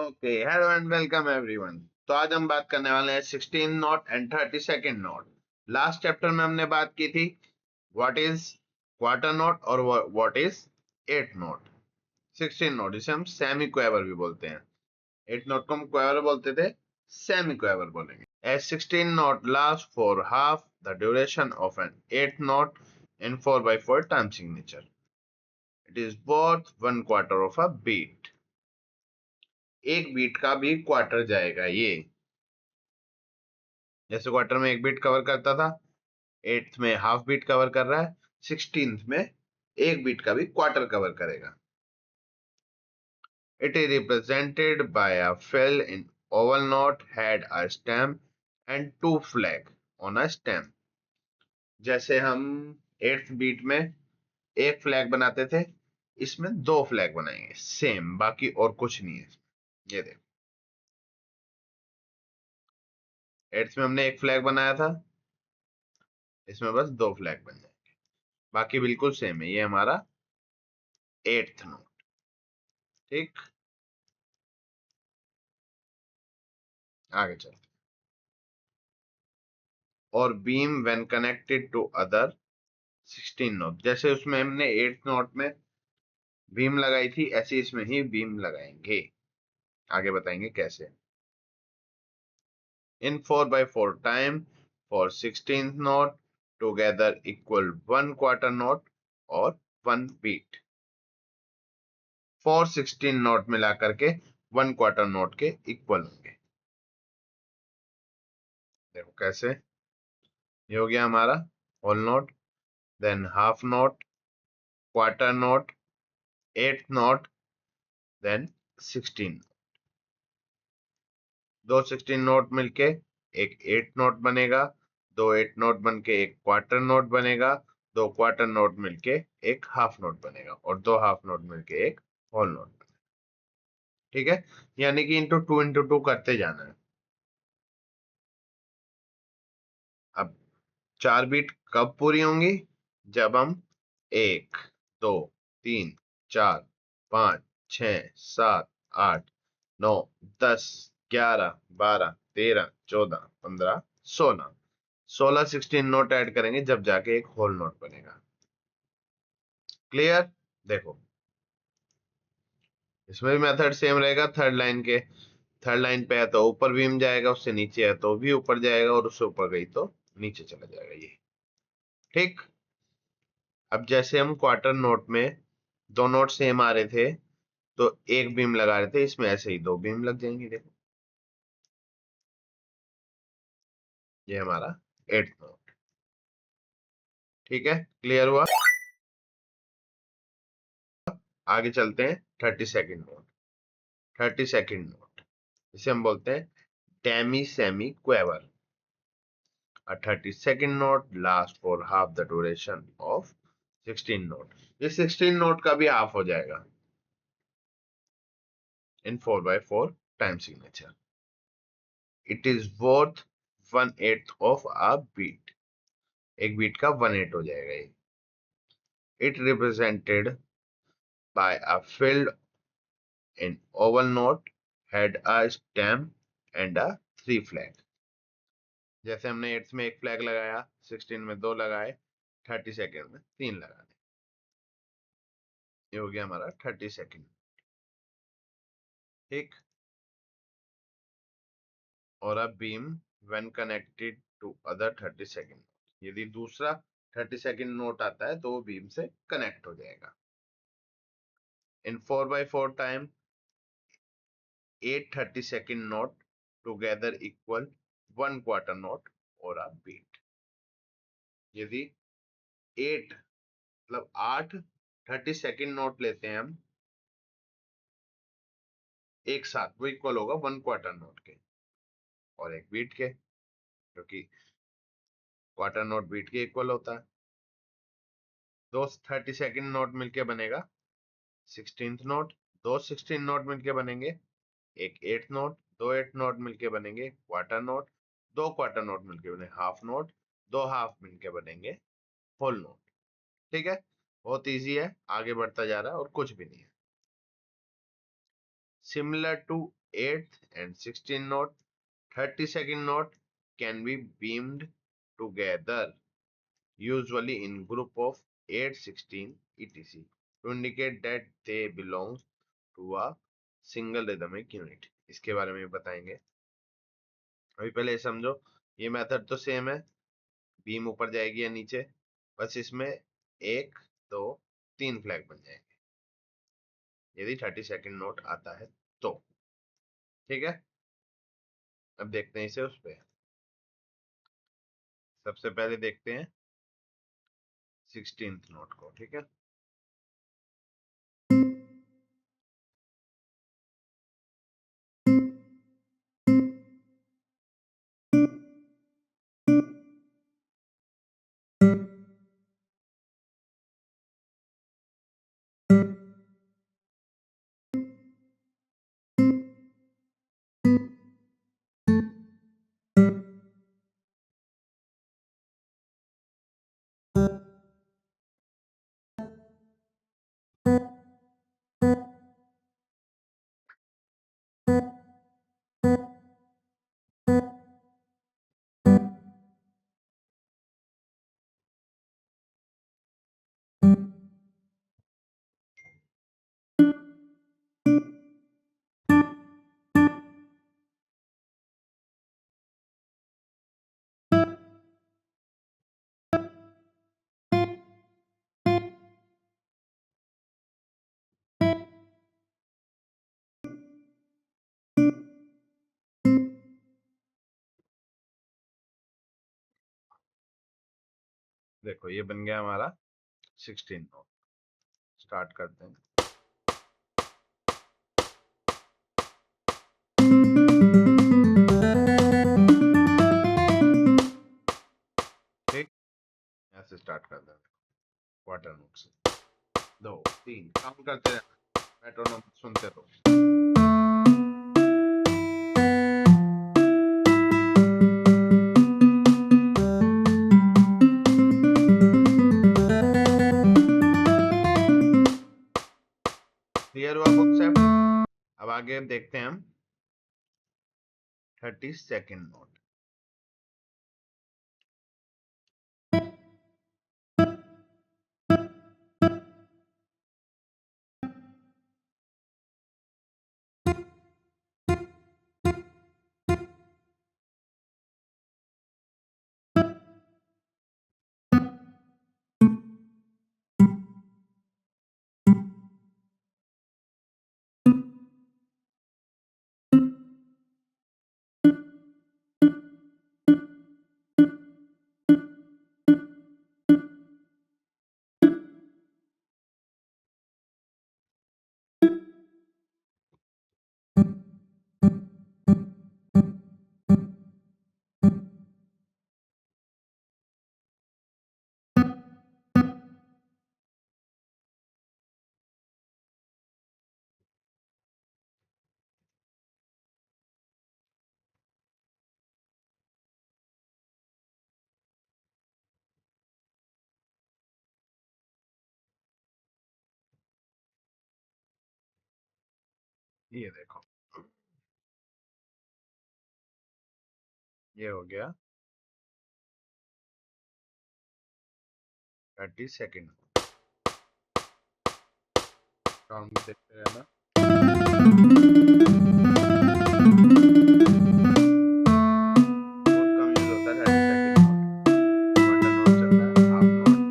Okay, hello and welcome everyone. तो आज हम बात करने वाले हैं 16 note and 32nd note. Last chapter में हमने बात की थी व्हाट इज क्वार्टर नोट और व्हाट इज 8 नोट। 16 नोट इसे हम सेमी क्वेवर भी बोलते हैं। 8 नोट को हम क्वेवर बोलते थे, सेमी क्वेवर बोलेंगे। As 16 note lasts for half the duration of an 8 note in 4/4 time signature. It is worth 1/4 of a beat. एक बीट का भी क्वार्टर जाएगा ये। जैसे क्वार्टर में एक बीट कवर करता था, 8th में हाफ बीट कवर कर रहा है, 16th में एक बीट का भी क्वार्टर कवर करेगा। It is represented by a fill in oval knot had a stem and two flag on a stem. जैसे हम 8th बीट में एक फ्लैग बनाते थे, इसमें दो फ्लैग बनाएंगे सेम, बाकी और कुछ नहीं है। ये देखो, 8th में हमने एक फ्लैग बनाया था, इसमें बस दो फ्लैग बन जाएंगे, बाकी बिल्कुल सेम है। ये हमारा 8th नोट। ठीक, आगे चलते। और beam when connected to other 16 note, जैसे उसमें हमने 8th नोट में बीम लगाई थी, ऐसे इसमें ही बीम लगाएंगे। आगे बताएंगे कैसे। इन 4/4 time for 16th note together equal 1/4 note और 1 बीट। 4 16 नोट मिला करके 1/4 नोट के इक्वल होंगे। देखो कैसे। ये हो गया हमारा whole note, then half note, quarter note, 8th note, then 16। दो 16 नोट मिलके एक 8 नोट बनेगा, दो 8 नोट बनके एक क्वार्टर नोट बनेगा, दो क्वार्टर नोट मिलके एक हाफ नोट बनेगा, और दो हाफ नोट मिलके एक होल नोट बनेगा। ठीक है, यानी कि इंटू टू करते जाना है। अब 4 बीट कब पूरी होंगी? जब हम 1 2 3 4 5 6 7 8 9 10 11 12 13 14 15 16 16 नोट ऐड करेंगे, जब जाके एक होल नोट बनेगा। क्लियर? देखो, इसमें भी मेथड सेम रहेगा। थर्ड लाइन पे है तो ऊपर बीम जाएगा, उससे नीचे है तो भी ऊपर जाएगा, और उससे ऊपर गई तो नीचे चला जाएगा ये। ठीक। अब जैसे हम क्वार्टर नोट में दो नोट सेम आ रहे थे तो एक बीम लगा रहे थे, इसमें ऐसे ही दो बीम लग जाएंगे। देखो, ये हमारा 8th नोट। ठीक है, क्लियर हुआ? आगे चलते हैं 32nd नोट। 32nd नोट इसे हम बोलते हैं demisemiquaver. A 32nd note lasts for half the duration of 16 note. ये 16 नोट का भी हाफ हो जाएगा in 4/4 time signature. It is worth 1/8 of a beat. एक बीट का 1/8 हो जाएगा ये। It represented by a filled in oval note had a stem and a 3 flag. जैसे हमने 8th में एक फ्लैग लगाया, 16 में दो लगाए, 32nd में 3 लगाने। ये हो गया हमारा 32nd। ठीक। और अब beam when connected to other 32nd, यदि दूसरा 32nd नोट आता है तो वो बीम से कनेक्ट हो जाएगा। इन 4/4 time 8 32nd note together equal 1/4 note और अ बीट। यदि 8 मतलब 8 32nd नोट लेते हैं हम एक साथ, वो इक्वल होगा 1/4 नोट के और एक बीट के, क्योंकि क्वार्टर नोट बीट के इक्वल होता है। दो 32nd नोट मिलके बनेगा 16th नोट, दो 16 नोट मिलके बनेंगे एक 8th नोट, दो 8 नोट मिलके बनेंगे क्वार्टर नोट, दो क्वार्टर नोट मिलके बने हाफ नोट, दो हाफ मिलके बनेंगे होल नोट। ठीक है, बहुत इजी है, आगे बढ़ता जा रहा है और कुछ भी नहीं है। Similar to 8th and 16th note, 32nd note can be beamed together, usually in group of 8, 16, etc. to indicate that they belong to a single rhythmic unit. इसके बारे में बताएंगे। अभी पहले ये समझो, ये मेथड तो सेम है, बीम ऊपर जाएगी या नीचे, बस इसमें 1, 2, 3 फ्लैग बन जाएंगे यदि 32nd नोट आता है तो। ठीक है, अब देखते हैं इसे उस पे। सबसे पहले देखते हैं 16th नोट को। ठीक है, देखो ये बन गया हमारा 16 नोट। स्टार्ट करते हैं। ठीक, यहाँ से स्टार्ट करते हैं क्वार्टर नोट से। 2, 3 काउंट करते रहना, मेट्रोनोम सुनते रहो। क्लियर हुआ कॉन्सेप्ट? अब आगे देखते हैं हम 32nd नोट। ये देखो, ये हो गया 32nd नोट। काउंट देखते रहना। बहुत कम यूज होता है 32nd नोट। क्वार्टर नोट चल रहा है, हाफ नोट,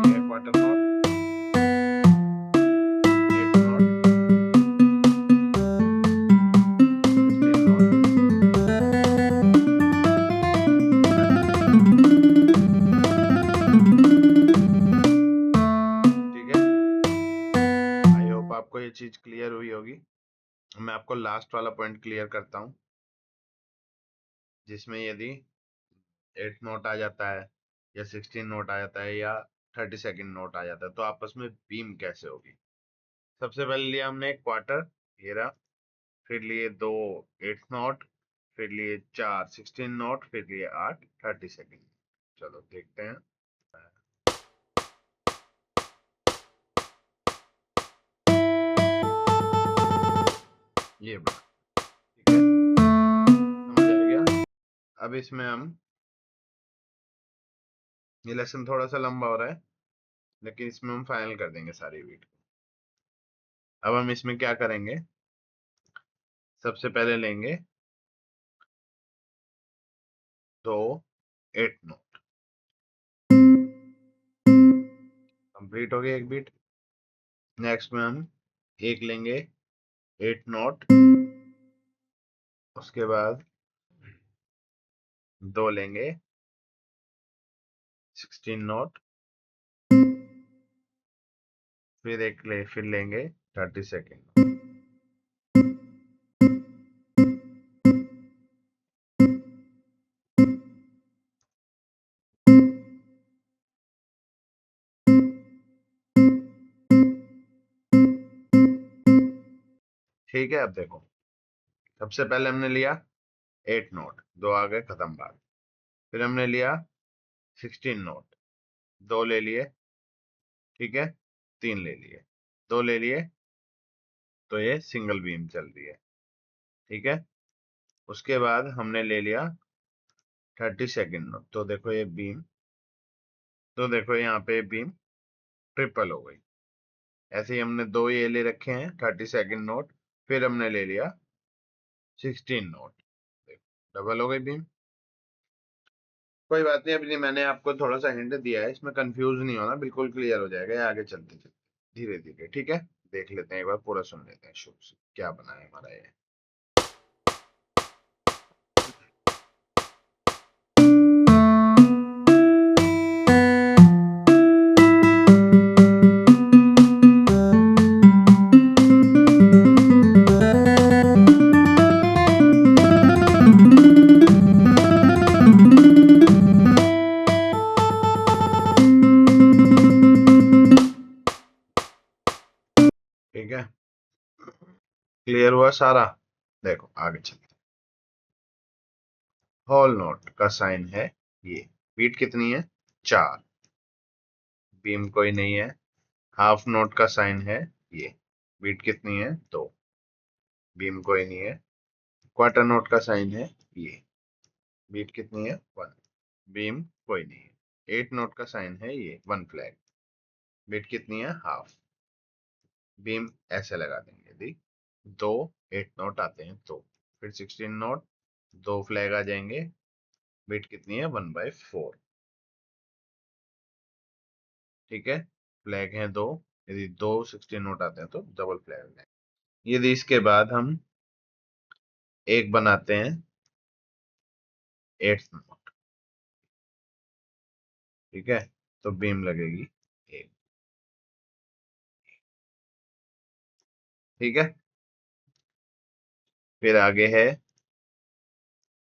ये quarter note, 8th note, 16th note. ठीक है, आई होप आपको ये चीज क्लियर हुई होगी। मैं आपको लास्ट वाला पॉइंट क्लियर करता हूँ, जिसमें यदि 8th नोट आ जाता है या 16 नोट आ जाता है या 32nd नोट आ जाता है तो आपस में बीम कैसे होगी। सबसे पहले लिया हमने एक क्वार्टर, ये रहा, फिर लिए 2 8th नोट, फिर लिए 4 16 नोट, फिर लिए 8 30 सेकेंड। चलो देखते हैं। ये बना, ठीक है, समझ आ गया। अब इसमें हम, ये लेसन थोड़ा सा लंबा हो रहा है, लेकिन इसमें हम फाइनल कर देंगे सारी वीडियो। अब हम इसमें क्या करेंगे, सबसे पहले लेंगे 2 8 नोट, कंप्लीट हो गया एक बीट। नेक्स्ट में हम एक लेंगे 8 नोट, उसके बाद 2 लेंगे 16 नोट, फिर लेंगे 30 सेकेंड। ठीक है, अब देखो, सबसे पहले हमने लिया 8 नोट, 2 आ गए, खत्म बात। फिर हमने लिया 16 नोट, 2 ले लिए, ठीक है, 3 ले लिए, 2 ले लिए, तो ये सिंगल बीम चल रही है, ठीक है। उसके बाद हमने ले लिया 30 सेकेंड नोट, तो देखो ये बीम, तो देखो यहाँ पे बीम ट्रिपल हो गई। ऐसे ही हमने 2 ये ले रखे हैं 30 सेकेंड नोट, फिर हमने ले लिया 16 नोट, देखो डबल हो गई बीम। कोई बात नहीं, अभी मैंने आपको थोड़ा सा हिंट दिया है, इसमें कंफ्यूज नहीं होना, बिल्कुल क्लियर हो जाएगा ये आगे चलते चलते धीरे धीरे, ठीक है। देख लेते हैं, एक बार पूरा सुन लेते हैं शुरू से क्या बना है हमारा ये। ठीक है, क्लियर हुआ सारा। देखो आगे चलते हैं। होल नोट का साइन है ये, बीट कितनी है 4, बीम कोई नहीं है। हाफ नोट का साइन है ये, बीट कितनी है 2, बीम कोई नहीं है। क्वार्टर नोट का साइन है ये, बीट कितनी है 1, बीम कोई नहीं है। 8 नोट का साइन है ये 1 फ्लैग, बीट कितनी है हाफ, बीम ऐसे लगा देंगे यदि 2 8 नोट आते हैं तो। फिर 16 नोट, 2 फ्लैग आ जाएंगे, बीट कितनी है 1/4, ठीक है। फ्लैग हैं 2, यदि 2 16 नोट आते हैं तो डबल फ्लैग है। यदि इसके बाद हम एक बनाते हैं 8 नोट, ठीक है, तो बीम लगेगी 1, ठीक है। फिर आगे है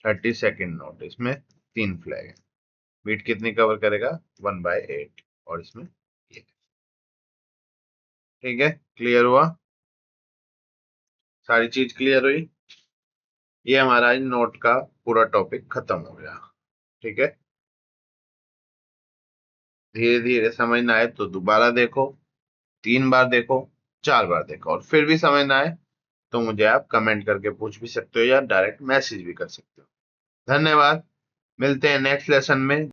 30 सेकेंड नोट, इसमें 3 फ्लैग है, बीट कितनी कवर करेगा 1/8, और इसमें ये, ठीक है। क्लियर हुआ, सारी चीज क्लियर हुई। ये हमारा नोट का पूरा टॉपिक खत्म हो गया, ठीक है। धीरे धीरे समझ ना आए तो दोबारा देखो, 3 बार देखो, 4 बार देखो, और फिर भी समझ ना आए तो मुझे आप कमेंट करके पूछ भी सकते हो या डायरेक्ट मैसेज भी कर सकते हो। धन्यवाद, मिलते हैं नेक्स्ट लेसन में।